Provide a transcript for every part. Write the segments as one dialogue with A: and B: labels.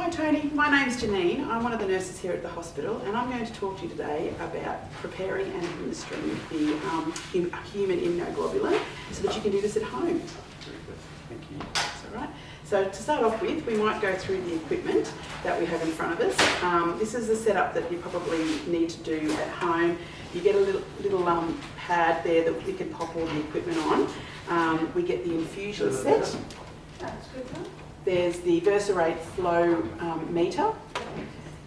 A: Hi Tony, my name's Janine. I'm one of the nurses here at the hospital and I'm going to talk to you today about preparing and administering the human immunoglobulin so that you can do this at home.
B: Very good, thank you.
A: That's all right. So to start off with, we might go through the equipment that we have in front of us. This is the setup that you probably need to do at home. You get a little pad there that you can pop all the equipment on. We get the infusion set. That's good, huh? There's the Verserate flow meter.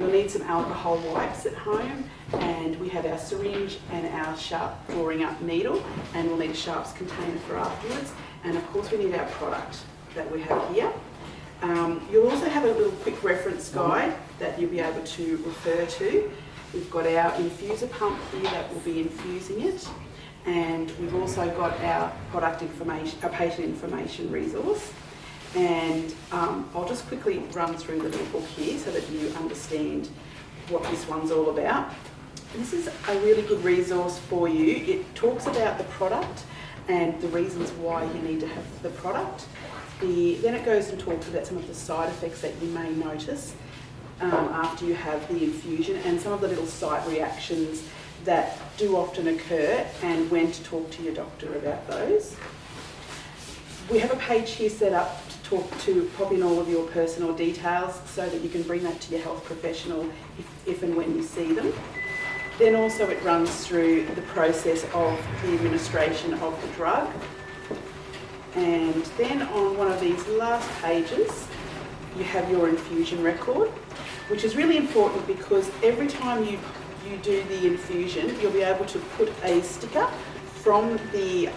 A: You'll need some alcohol wipes at home, and we have our syringe and our sharp drawing up needle, and we'll need a sharps container for afterwards. And of course we need our product that we have here. You'll also have a little quick reference guide that you'll be able to refer to. We've got our infuser pump here that will be infusing it, and we've also got our product information, our patient information resource. And I'll just quickly run through the little book here so that you understand what this one's all about. This is a really good resource for you. It talks about the product and the reasons why you need to have the product. Then it goes and talks about some of the side effects that you may notice after you have the infusion, and some of the little site reactions that do often occur, and when to talk to your doctor about those. We have a page here set up to pop in all of your personal details so that you can bring that to your health professional if and when you see them. Then also it runs through the process of the administration of the drug. And then on one of these last pages, you have your infusion record, which is really important because every time you do the infusion, you'll be able to put a sticker from the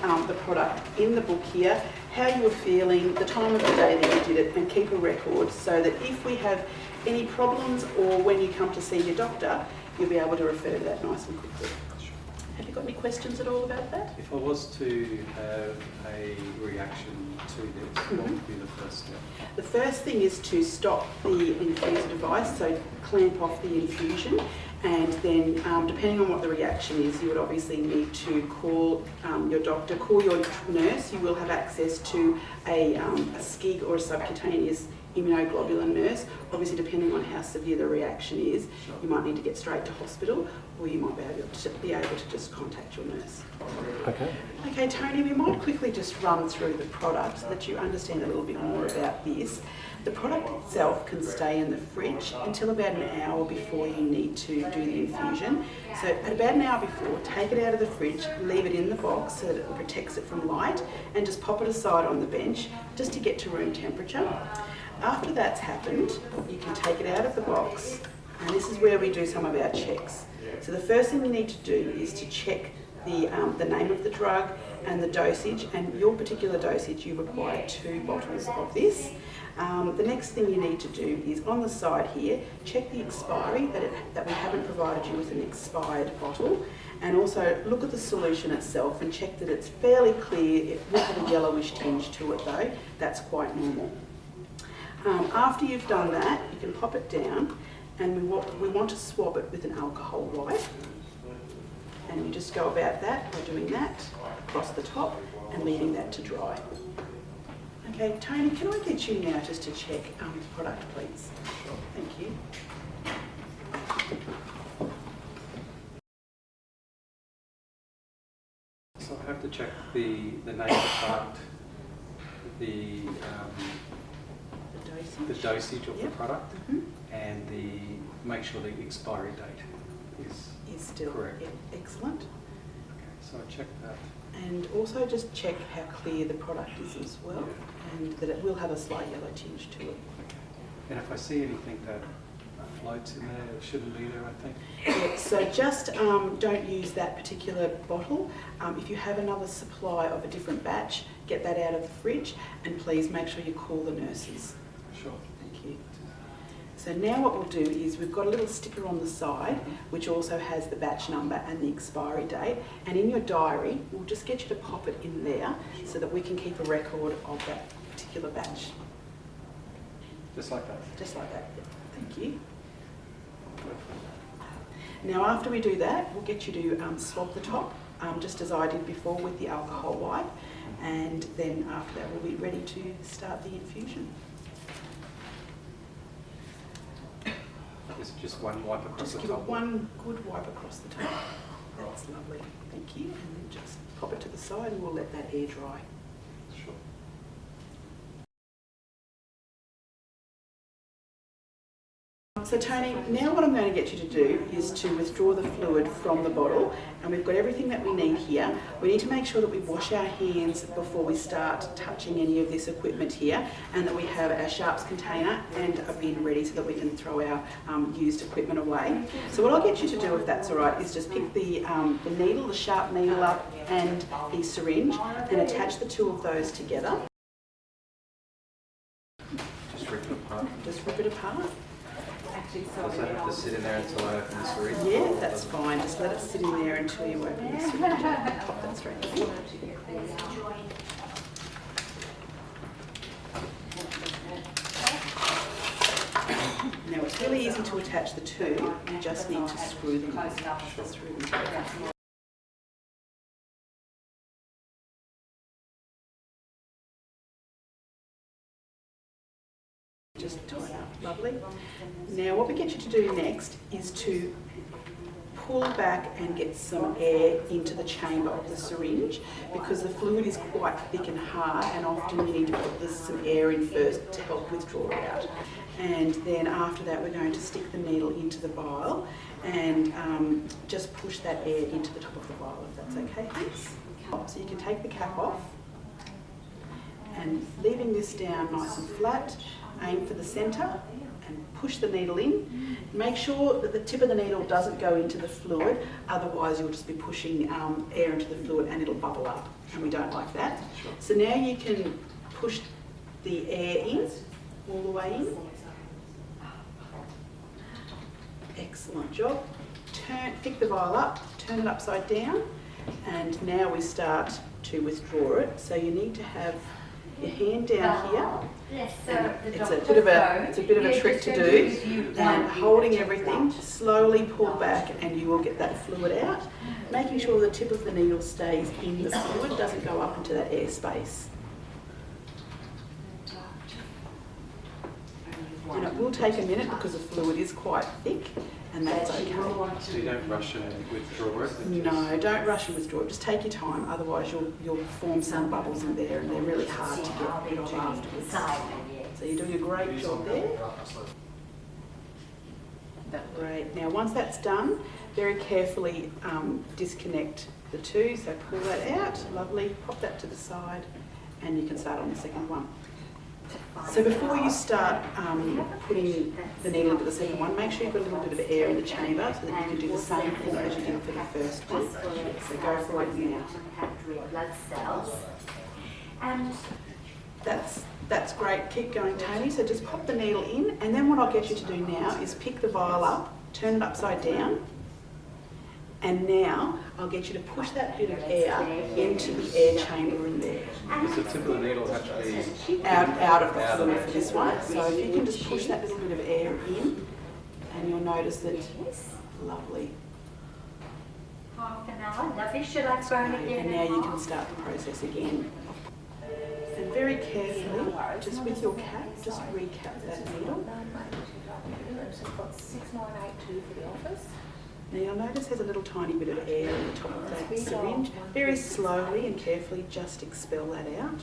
A: product in the book here, how you were feeling, the time of the day that you did it, and keep a record so that if we have any problems or when you come to see your doctor, you'll be able to refer to that nice and quickly. Have you got any questions at all about that?
B: If I was to have a reaction to this, what would be the first step?
A: The first thing is to stop the infuser device, so clamp off the infusion, and then depending on what the reaction is, you would obviously need to call your doctor, call your nurse. You will have access to a SCIG or a subcutaneous immunoglobulin nurse. Obviously, depending on how severe the reaction is, you might need to get straight to hospital, or you might be able to just contact your nurse.
B: Okay.
A: Okay, Tony, we might quickly just run through the product so that you understand a little bit more about this. The product itself can stay in the fridge until about an hour before you need to do the infusion. So at about an hour before, take it out of the fridge, leave it in the box so that it protects it from light, and just pop it aside on the bench just to get to room temperature. After that's happened, you can take it out of the box, and this is where we do some of our checks. So the first thing you need to do is to check the name of the drug and the dosage, and your particular dosage, you require 2 bottles of this. The next thing you need to do is on the side here, check the expiry, that we haven't provided you with an expired bottle, and also look at the solution itself and check that it's fairly clear. It will have a yellowish tinge to it though, that's quite normal. After you've done that, you can pop it down, and we want to swab it with an alcohol wipe. And you just go about that by doing that across the top and leaving that to dry. Okay, Tony, can I get you now just to check the product, please? Thank you.
B: So I have to check the name of the product, the dosage of the product, and make sure the expiry date is
A: still
B: correct.
A: Excellent.
B: Okay, so I check that.
A: And also just check how clear the product is as well, and that it will have a slight yellow tinge to it.
B: Okay. And if I see anything that floats in there, it shouldn't be there, I think.
A: Yeah, so just don't use that particular bottle. If you have another supply of a different batch, get that out of the fridge, and please make sure you call the nurses.
B: Sure.
A: Thank you. So now what we'll do is we've got a little sticker on the side which also has the batch number and the expiry date, and in your diary we'll just get you to pop it in there so that we can keep a record of that particular batch.
B: Just like that?
A: Just like that, yeah. Thank you. Now after we do that, we'll get you to swab the top just as I did before with the alcohol wipe, and then after that we'll be ready to start the infusion.
B: just one wipe across
A: Just
B: the
A: give it
B: top.
A: one good wipe across the top. That's lovely, thank you. And then just pop it to the side and we'll let that air dry.
B: Sure.
A: So Tony, now what I'm going to get you to do is to withdraw the fluid from the bottle, and we've got everything that we need here. We need to make sure that we wash our hands before we start touching any of this equipment here, and that we have our sharps container and a bin ready so that we can throw our used equipment away. So what I'll get you to do, if that's all right, is just pick the needle, the sharp needle up, and the syringe, and attach the two of those together.
B: Just rip it apart.
A: Just rip it apart.
B: Does that have to sit in there until I open the syringe?
A: Yeah, that's fine. Just let it sit in there until you open the syringe. Pop that straight in. Now it's really easy to attach the two. You just need to screw them. Screw them together. Just tie it up, lovely. Now what we get you to do next is to pull back and get some air into the chamber of the syringe, because the fluid is quite thick and hard, and often you need to put some air in first to help withdraw it out. And then after that we're going to stick the needle into the vial and just push that air into the top of the vial, if that's okay, thanks. So you can take the cap off, and leaving this down nice and flat, aim for the centre and push the needle in. Make sure that the tip of the needle doesn't go into the fluid, otherwise you'll just be pushing air into the fluid and it'll bubble up, and we don't like that. So now you can push the air in, all the way in. Excellent job. Pick the vial up, turn it upside down, and now we start to withdraw it. So you need to have your hand down here. It's a bit of a trick to do, and holding everything, slowly pull back and you will get that fluid out, making sure the tip of the needle stays in the fluid, doesn't go up into that air space. And it will take a minute because the fluid is quite thick, and that's okay.
B: So you don't rush and withdraw it?
A: No, don't rush and withdraw it. Just take your time, otherwise you'll form some bubbles in there, and they're really hard to get rid of afterwards. So you're doing a great job there. Great. Now once that's done, very carefully disconnect the two. So pull that out, lovely, pop that to the side, and you can start on the second one. So before you start putting the needle into the second one, make sure you've got a little bit of air in the chamber so that you can do the same thing as you did for the first one. So go for it now. That's great. Keep going, Tony. So just pop the needle in, and then what I'll get you to do now is pick the vial up, turn it upside down, and now I'll get you to push that bit of air into the air chamber in there.
B: Does the tip of the needle have to be
A: out of the fluid for this one? So if you can just push that little bit of air in, and you'll notice that, lovely.
C: Half an hour, lovely. Should I throw it again?
A: And now you can start the process again. And very carefully, just with your cap, just recap that needle. Now you'll notice there's a little tiny bit of air on the top of that syringe. Very slowly and carefully just expel that out.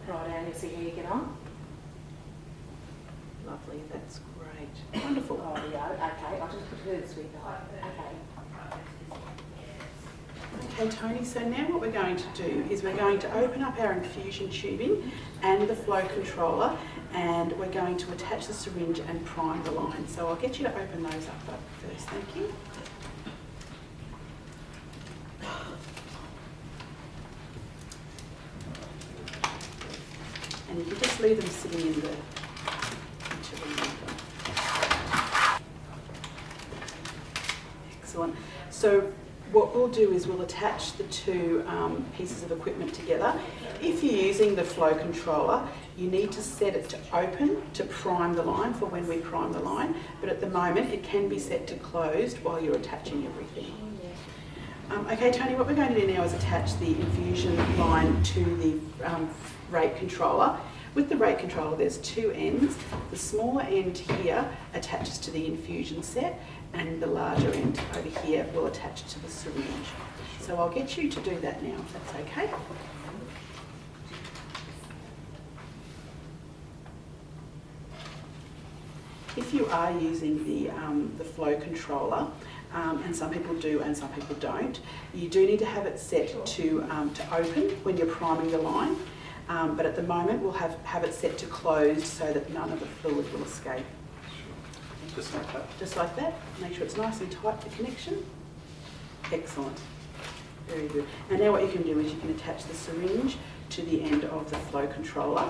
C: Right, and see how you get on.
A: Lovely, that's great. Wonderful.
C: Oh yeah, okay, I'll just put her this week. Okay.
A: Okay, Tony, so now what we're going to do is we're going to open up our infusion tubing and the flow controller, and we're going to attach the syringe and prime the line. So I'll get you to open those up first, thank you. And you can just leave them sitting in the Excellent. So what we'll do is we'll attach the two pieces of equipment together. If you're using the flow controller, you need to set it to open to prime the line for when we prime the line, but at the moment it can be set to closed while you're attaching everything. Okay, Tony, what we're going to do now is attach the infusion line to the rate controller. With the rate controller, there's two ends. The smaller end here attaches to the infusion set, and the larger end over here will attach to the syringe. So I'll get you to do that now, if that's okay. If you are using the flow controller, and some people do and some people don't, you do need to have it set to open when you're priming the line. But at the moment we'll have it set to closed so that none of the fluid will escape.
B: Just like that.
A: Just like that. Make sure it's nice and tight, the connection. Excellent. Very good. And now what you can do is you can attach the syringe to the end of the flow controller,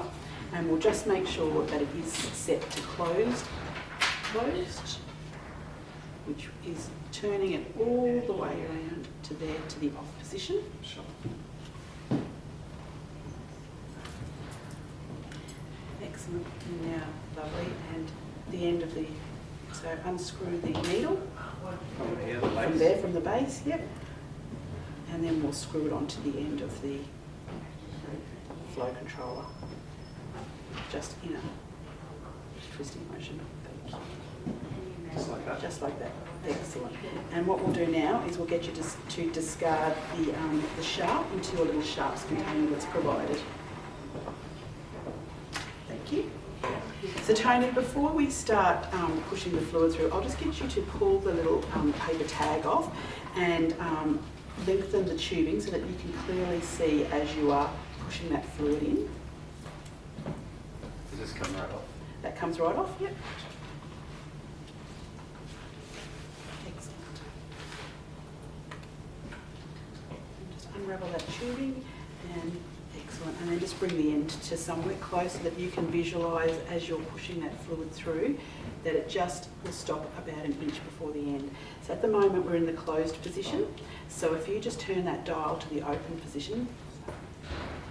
A: and we'll just make sure that it is set to closed, which is turning it all the way around to there, to the off position.
B: Sure.
A: Excellent. And now, lovely. And the end of the, so unscrew the needle
B: From here, the base.
A: from there, from the base, yep. And then we'll screw it onto the end of the flow controller. Just in a twisting motion. Thank you.
B: Just like that.
A: Just like that. Excellent. And what we'll do now is we'll get you to discard the sharp into your little sharps container that's provided. Thank you. So Tony, before we start pushing the fluid through, I'll just get you to pull the little paper tag off and lengthen the tubing so that you can clearly see as you are pushing that fluid in.
B: Does this come right off?
A: That comes right off, yep. Excellent. And just unravel that tubing, and excellent. And then just bring the end to somewhere close so that you can visualise as you're pushing that fluid through that it just will stop about an inch before the end. So at the moment we're in the closed position. So if you just turn that dial to the open position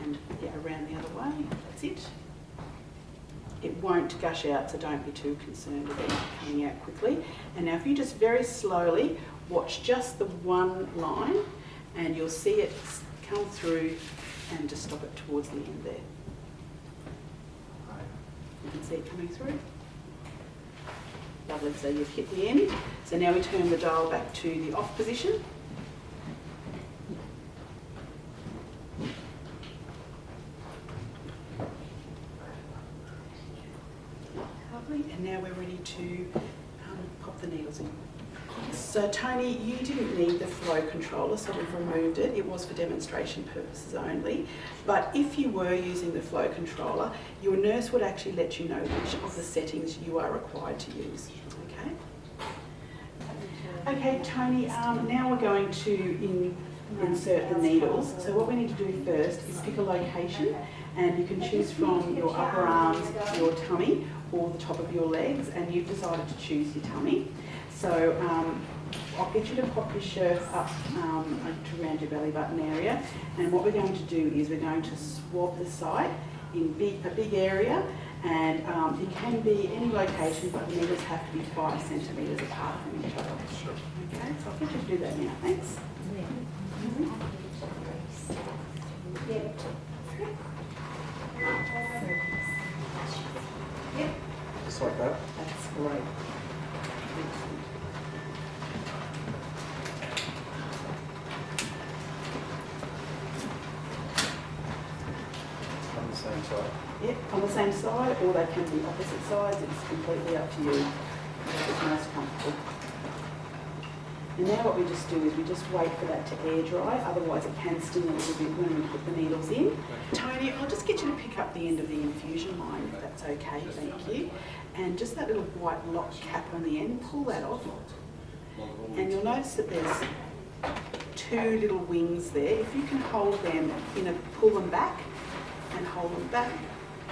A: and around the other way, that's it. It won't gush out, so don't be too concerned about it coming out quickly. And now if you just very slowly watch just the one line, and you'll see it come through and just stop it towards the end there. You can see it coming through. Lovely, so you've hit the end. So now we turn the dial back to the off position. Lovely, and now we're ready to pop the needles in. So Tony, you didn't need the flow controller, so we've removed it. It was for demonstration purposes only. But if you were using the flow controller, your nurse would actually let you know which of the settings you are required to use. Okay? Okay, Tony, now we're going to insert the needles. So what we need to do first is pick a location, and you can choose from your upper arms, your tummy, or the top of your legs, and you've decided to choose your tummy. So I'll get you to pop your shirt up to around your belly button area, and what we're going to do is we're going to swab the site in a big area, and it can be any location, but the needles have to be 5 centimetres apart from each other.
B: Sure.
A: Okay, so I'll get you to do that now. Thanks.
B: Just like that.
A: That's great.
B: On the same side.
A: Yep, on the same side, or they can be opposite sides. It's completely up to you. It's most comfortable. And now what we just do is we just wait for that to air dry, otherwise it can sting a little bit when we put the needles in. Tony, I'll just get you to pick up the end of the infusion line, if that's okay, thank you. And just that little white lock cap on the end, pull that off. And you'll notice that there's 2 little wings there. If you can hold them, pull them back and hold them back.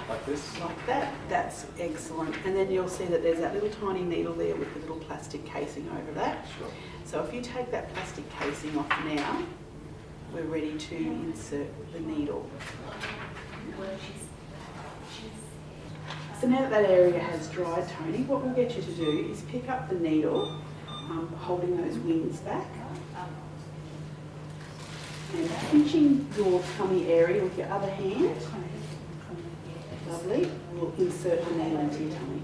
B: Like this?
A: Like that, that's excellent. And then you'll see that there's that little tiny needle there with the little plastic casing over that.
B: Sure.
A: So if you take that plastic casing off now, we're ready to insert the needle. So now that that area has dried, Tony, what we'll get you to do is pick up the needle, holding those wings back, and pinching your tummy area with your other hand. Lovely. We'll insert the needle into your tummy.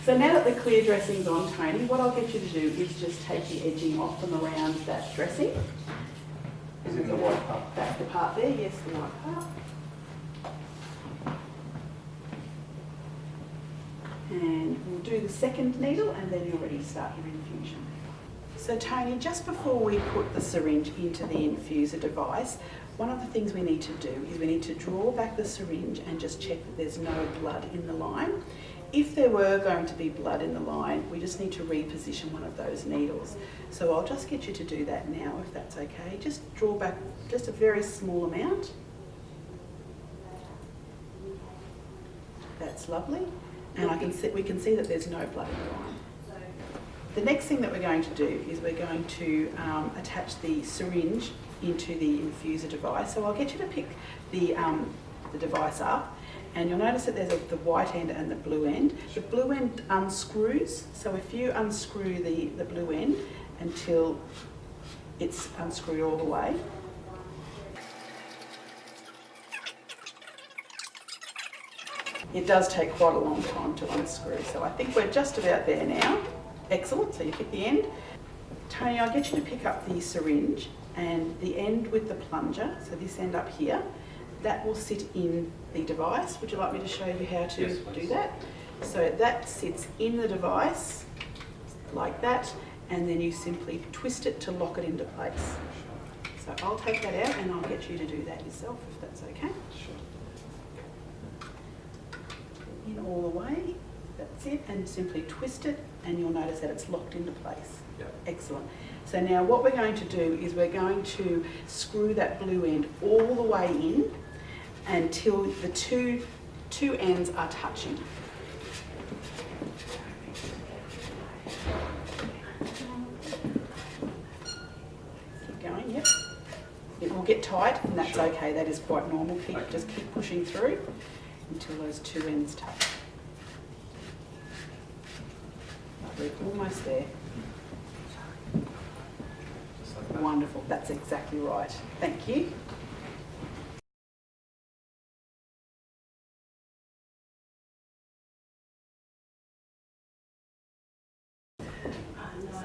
A: So now that the clear dressing's on, Tony, what I'll get you to do is just take the edging off from around that dressing.
B: Is it the white part?
A: That's the part there, yes, the white part. And we'll do the second needle and then you're ready to start your infusion. So Tony, just before we put the syringe into the infuser device, one of the things we need to do is we need to draw back the syringe and just check that there's no blood in the line. If there were going to be blood in the line, we just need to reposition one of those needles. So I'll just get you to do that now, if that's okay. Just draw back just a very small amount. That's lovely. And we can see that there's no blood in the line. The next thing that we're going to do is we're going to attach the syringe into the infuser device. So I'll get you to pick the device up. And you'll notice that there's the white end and the blue end. The blue end unscrews, so if you unscrew the blue end until it's unscrewed all the way. It does take quite a long time to unscrew, so I think we're just about there now. Excellent, so you pick the end. Tony, I'll get you to pick up the syringe and the end with the plunger, so this end up here. That will sit in the device. Would you like me to show you how to do that? So that sits in the device like that, and then you simply twist it to lock it into place. So I'll take that out and I'll get you to do that yourself if that's okay. In all the way, that's it, and simply twist it and you'll notice that it's locked into place.
B: Yep.
A: Excellent. So now what we're going to do is we're going to screw that blue end all the way in until the two ends are touching. Keep going, yep. It will get tight and that's okay, that is quite normal. Just keep pushing through until those two ends touch. We're almost there. Wonderful, that's exactly right. Thank you.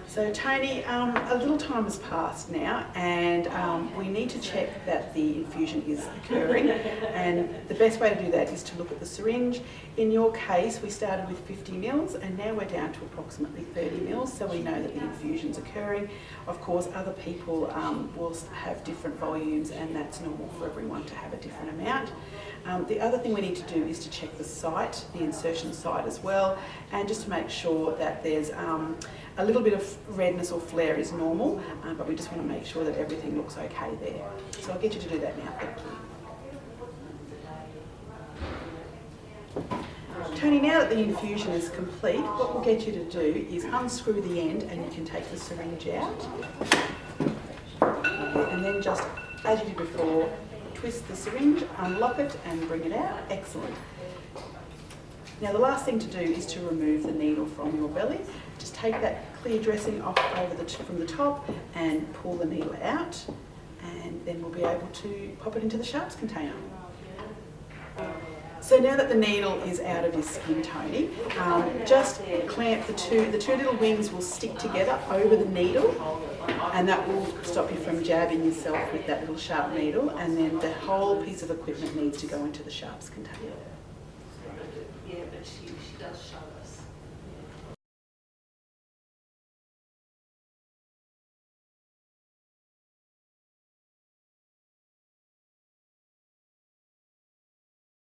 A: So Tony, a little time has passed now and we need to check that the infusion is occurring, and the best way to do that is to look at the syringe. In your case we started with 50 mils and now we're down to approximately 30 mils, so we know that the infusion's occurring. Of course other people will have different volumes and that's normal for everyone to have a different amount. The other thing we need to do is to check the site, the insertion site as well, and just to make sure that there's a little bit of redness or flare is normal, but we just want to make sure that everything looks okay there. So I'll get you to do that now, thank you. Tony, now that the infusion is complete, what we'll get you to do is unscrew the end and you can take the syringe out. And then just, as you did before, twist the syringe, unlock it and bring it out. Excellent. Now the last thing to do is to remove the needle from your belly. Just take that clear dressing off from the top and pull the needle out, and then we'll be able to pop it into the sharps container. So now that the needle is out of your skin, Tony, just clamp the two little wings will stick together over the needle, and that will stop you from jabbing yourself with that little sharp needle, and then the whole piece of equipment needs to go into the sharps container.
D: Yeah, but she does show it.